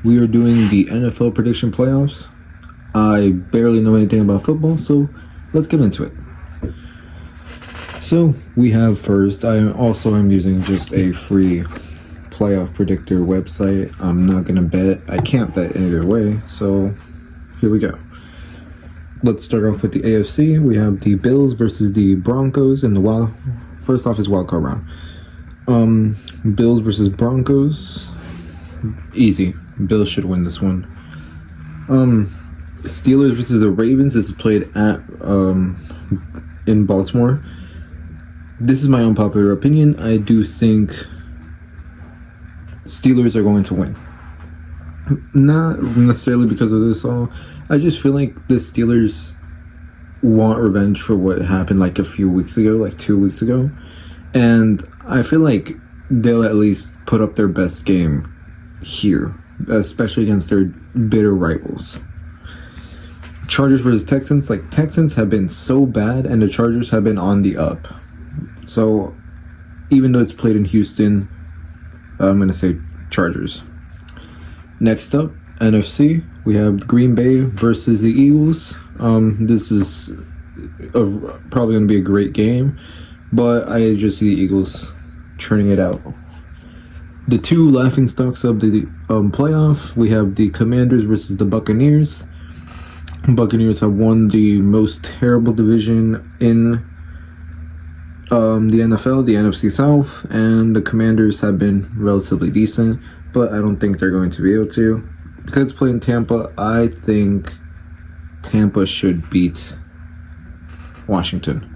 We are doing the NFL prediction playoffs. I barely know anything about football, so let's get into it. So we have first, I also am using just a free playoff predictor website. I'm not going to bet. I can't bet either way, so here we go. Let's start off with the AFC. We have the Bills versus the Broncos in the first off is wildcard round. Bills versus Broncos. Easy. Bills should win this one. Steelers versus the Ravens. This is played at in Baltimore. This is my unpopular opinion. I do think Steelers are going to win. Not necessarily because of this all. I just feel like the Steelers want revenge for what happened like a few weeks ago, like 2 weeks ago. And I feel like they'll at least put up their best game here, especially against their bitter rivals. Chargers versus Texans. Like, Texans have been so bad and the Chargers have been on the up. So even though it's played in Houston, I'm going to say Chargers. Next up, NFC, we have Green Bay versus the Eagles. This is probably going to be a great game, but I just see the Eagles churning it out. The two laughingstocks of the playoff, we have the Commanders versus the Buccaneers. Buccaneers have won the most terrible division in the NFL, the NFC South, and the Commanders have been relatively decent, but I don't think they're going to be able to. Because it's played in Tampa, I think Tampa should beat Washington.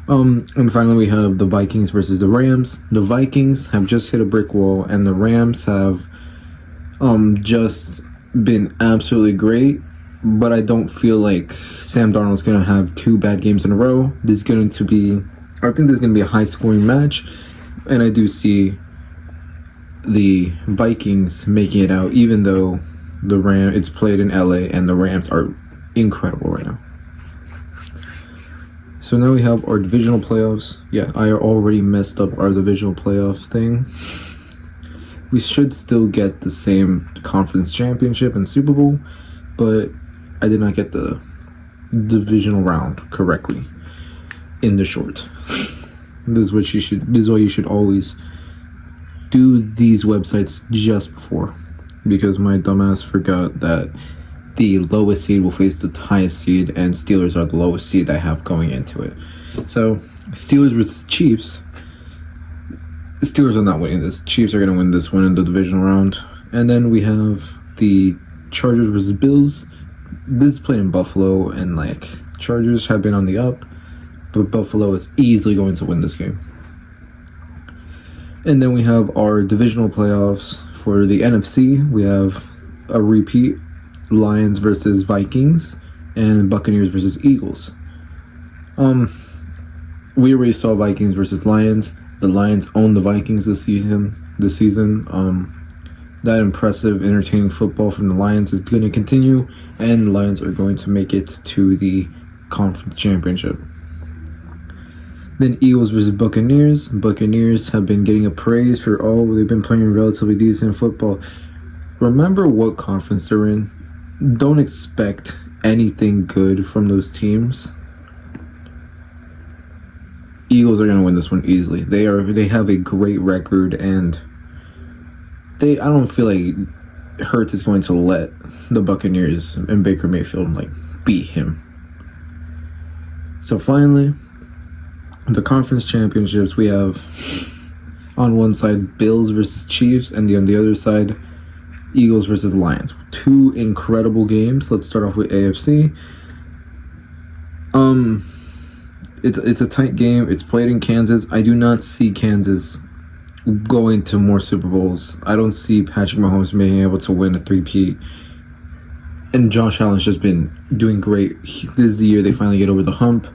And finally, we have the Vikings versus the Rams. The Vikings have just hit a brick wall, and the Rams have just been absolutely great. But I don't feel like Sam Darnold's going to have 2 bad games in a row. I think there's going to be a high-scoring match, and I do see the Vikings making it out, even though it's played in LA, and the Rams are incredible right now. So now we have our divisional playoffs. Yeah, I already messed up our divisional playoff thing. We should still get the same conference championship and Super Bowl, but I did not get the divisional round correctly in the short. This is why you should always do these websites just before, because my dumbass forgot that the lowest seed will face the highest seed, and Steelers are the lowest seed I have going into it. So Steelers versus Chiefs. The Steelers are not winning this. Chiefs are going to win this one in the divisional round. And then we have the Chargers versus Bills. This is played in Buffalo, and like, Chargers have been on the up, but Buffalo is easily going to win this game. And then we have our divisional playoffs for the NFC. We have a repeat, Lions versus Vikings, and Buccaneers versus Eagles. We already saw Vikings versus Lions. The Lions own the Vikings this season. That impressive, entertaining football from the Lions is going to continue, and the Lions are going to make it to the conference championship. Then Eagles versus Buccaneers. Buccaneers have been getting a praise for they've been playing relatively decent football. Remember what conference they're in. Don't expect anything good from those teams. Eagles are going to win this one easily. They have a great record, and I don't feel like Hurts is going to let the Buccaneers and Baker Mayfield beat him. So finally, the conference championships, we have on one side Bills versus Chiefs, and on the other side Eagles versus Lions. 2 incredible games. Let's start off with AFC. It's a tight game. It's played in Kansas. I do not see Kansas going to more Super Bowls. I don't see Patrick Mahomes being able to win a 3-peat. And Josh Allen's just been doing great. This is the year they finally get over the hump.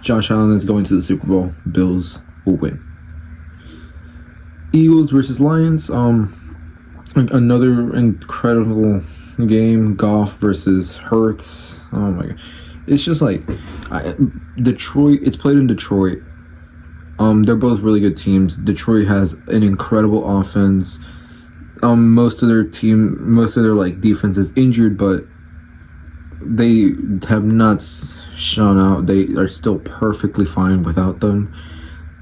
Josh Allen is going to the Super Bowl. Bills will win. Eagles versus Lions. Another incredible game. Goff versus Hurts. Oh my god. It's just Detroit. It's played in Detroit. They're both really good teams. Detroit has an incredible offense. most of their like defense is injured, but they have not shown out. They are still perfectly fine without them.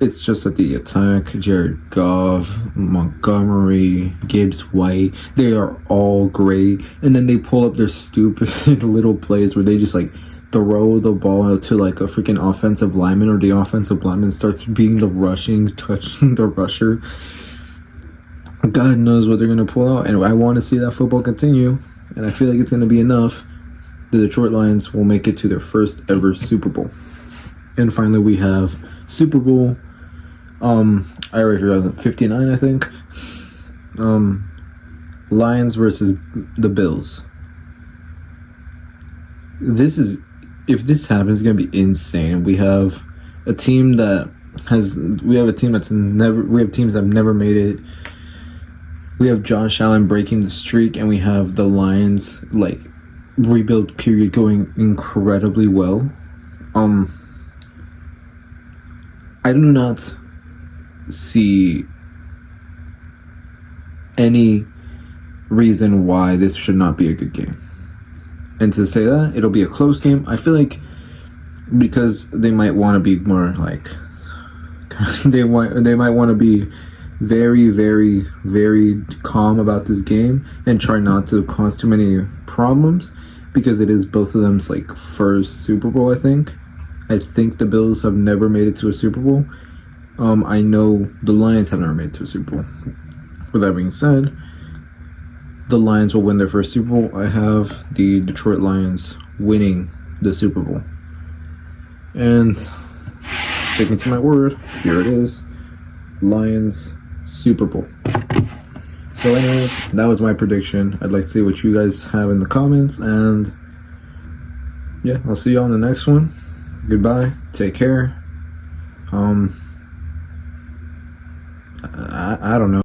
It's just that the attack, Jared Goff, Montgomery, Gibbs White, they are all great. And then they pull up their stupid little plays where they just like throw the ball out to like a freaking offensive lineman, or the offensive lineman starts being the touching the rusher. God knows what they're going to pull out. And I want to see that football continue. And I feel like it's going to be enough. The Detroit Lions will make it to their first ever Super Bowl. And finally, we have Super Bowl. I already forgot, 59, I think. Lions versus the Bills. If this happens, it's gonna be insane. We have teams that have never made it. We have Josh Allen breaking the streak, and we have the Lions like rebuild period going incredibly well. I do not see any reason why this should not be a good game. And to say that it'll be a close game, I feel like because they might want to be more like they might want to be very, very, very calm about this game and try not to cause too many problems, because it is both of them's like first Super Bowl. I think the Bills have never made it to a Super Bowl. I know the Lions have never made it to a Super Bowl. With that being said, the Lions will win their first Super Bowl. I have the Detroit Lions winning the Super Bowl. And sticking to my word, here it is. Lions Super Bowl. So anyways, that was my prediction. I'd like to see what you guys have in the comments. And yeah, I'll see you on the next one. Goodbye. Take care. I don't know.